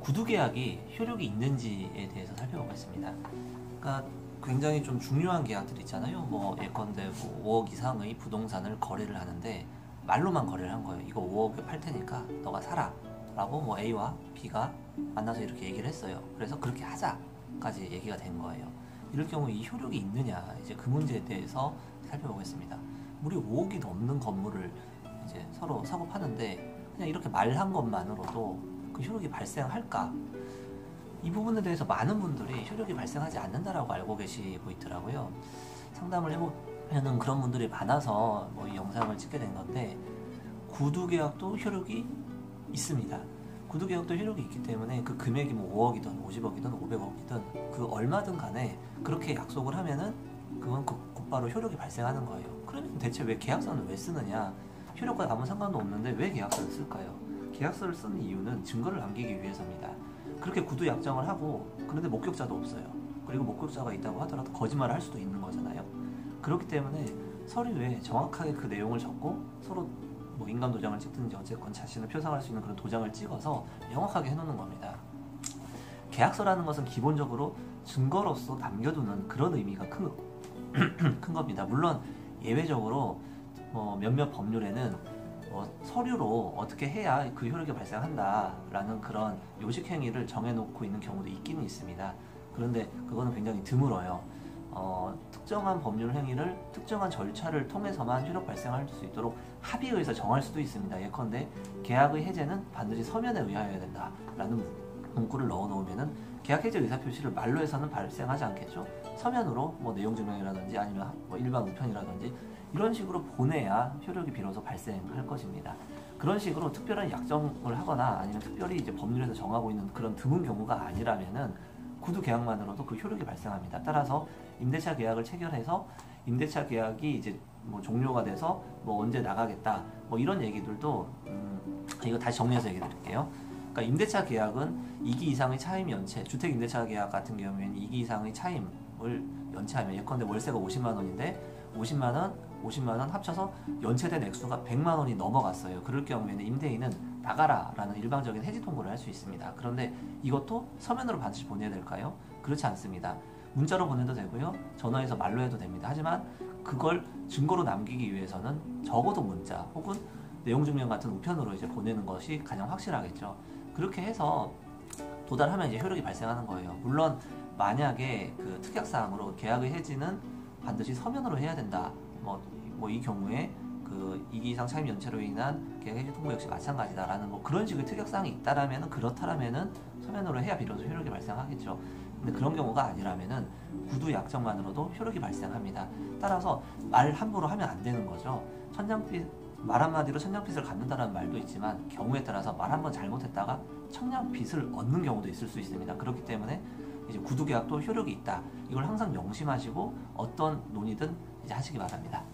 구두계약이 효력이 있는지에 대해서 살펴보겠습니다. 그러니까 굉장히 좀 중요한 계약들 있잖아요. 뭐 예컨대 뭐 5억 이상의 부동산을 거래를 하는데 말로만 거래를 한 거예요. 이거 5억에 팔 테니까 너가 사라 라고 뭐 A와 B가 만나서 이렇게 얘기를 했어요. 그래서 그렇게 하자까지 얘기가 된 거예요. 이럴 경우 이 효력이 있느냐, 이제 그 문제에 대해서 살펴보겠습니다. 무려 5억이 넘는 건물을 이제 서로 사고 파는데 그냥 이렇게 말한 것만으로도 그 효력이 발생할까? 이 부분에 대해서 많은 분들이 효력이 발생하지 않는다라고 알고 계시고 있더라고요. 상담을 해보면은 그런 분들이 많아서 뭐 이 영상을 찍게 된 건데, 구두계약도 효력이 있습니다. 구두계약도 효력이 있기 때문에 그 금액이 뭐 5억이든 50억이든 500억이든 그 얼마든 간에 그렇게 약속을 하면은 그건 곧바로 효력이 발생하는 거예요. 그러면 대체 왜 계약서는 왜 쓰느냐? 효력과 아무 상관도 없는데 왜 계약서를 쓸까요? 계약서를 쓰는 이유는 증거를 남기기 위해서입니다. 그렇게 구두 약정을 하고 그런데 목격자도 없어요. 그리고 목격자가 있다고 하더라도 거짓말을 할 수도 있는 거잖아요. 그렇기 때문에 서류에 정확하게 그 내용을 적고 서로 뭐 인감 도장을 찍든지 어쨌건 자신을 표상할 수 있는 그런 도장을 찍어서 명확하게 해놓는 겁니다. 계약서라는 것은 기본적으로 증거로서 남겨두는 그런 의미가 큰 겁니다. 물론 예외적으로 몇몇 법률에는 서류로 어떻게 해야 그 효력이 발생한다라는 그런 요식행위를 정해놓고 있는 경우도 있기는 있습니다. 그런데 그거는 굉장히 드물어요. 특정한 법률 행위를 특정한 절차를 통해서만 효력 발생할 수 있도록 합의에 의해서 정할 수도 있습니다. 예컨대 계약의 해제는 반드시 서면에 의하여야 된다라는 문구를 넣어놓으면은 계약 해제 의사표시를 말로 해서는 발생하지 않겠죠. 서면으로 뭐 내용 증명이라든지 아니면 뭐 일반 우편이라든지 이런 식으로 보내야 효력이 비로소 발생할 것입니다. 그런 식으로 특별한 약정을 하거나 아니면 특별히 이제 법률에서 정하고 있는 그런 드문 경우가 아니라면은 구두 계약만으로도 그 효력이 발생합니다. 따라서 임대차 계약을 체결해서 임대차 계약이 이제 뭐 종료가 돼서 뭐 언제 나가겠다 뭐 이런 얘기들도 이거 다시 정리해서 얘기 드릴게요. 그러니까 임대차 계약은 2기 이상의 차임 연체, 주택 임대차 계약 같은 경우에는 2기 이상의 차임을 연체하면 예컨대 월세가 50만 원인데 50만 원 합쳐서 연체된 액수가 100만 원이 넘어갔어요. 그럴 경우에는 임대인은 나가라 라는 일방적인 해지 통보를 할 수 있습니다. 그런데 이것도 서면으로 반드시 보내야 될까요? 그렇지 않습니다. 문자로 보내도 되고요, 전화해서 말로 해도 됩니다. 하지만 그걸 증거로 남기기 위해서는 적어도 문자 혹은 내용증명 같은 우편으로 이제 보내는 것이 가장 확실하겠죠. 그렇게 해서 도달하면 이제 효력이 발생하는 거예요. 물론 만약에 그 특약사항으로 계약의 해지는 반드시 서면으로 해야 된다. 뭐 이 경우에 그 2기 이상 차임 연체로 인한 계약 해지 통보 역시 마찬가지다라는 뭐 그런 식의 특약사항이 있다라면은 그렇다라면은 서면으로 해야 비로소 효력이 발생하겠죠. 근데 그런 경우가 아니라면은 구두 약정만으로도 효력이 발생합니다. 따라서 말 함부로 하면 안 되는 거죠. 말 한마디로 천냥빚을 갚는다는 말도 있지만 경우에 따라서 말 한 번 잘못했다가 청량빚을 얻는 경우도 있을 수 있습니다. 그렇기 때문에 이제 구두 계약도 효력이 있다. 이걸 항상 명심하시고 어떤 논의든 이제 하시기 바랍니다.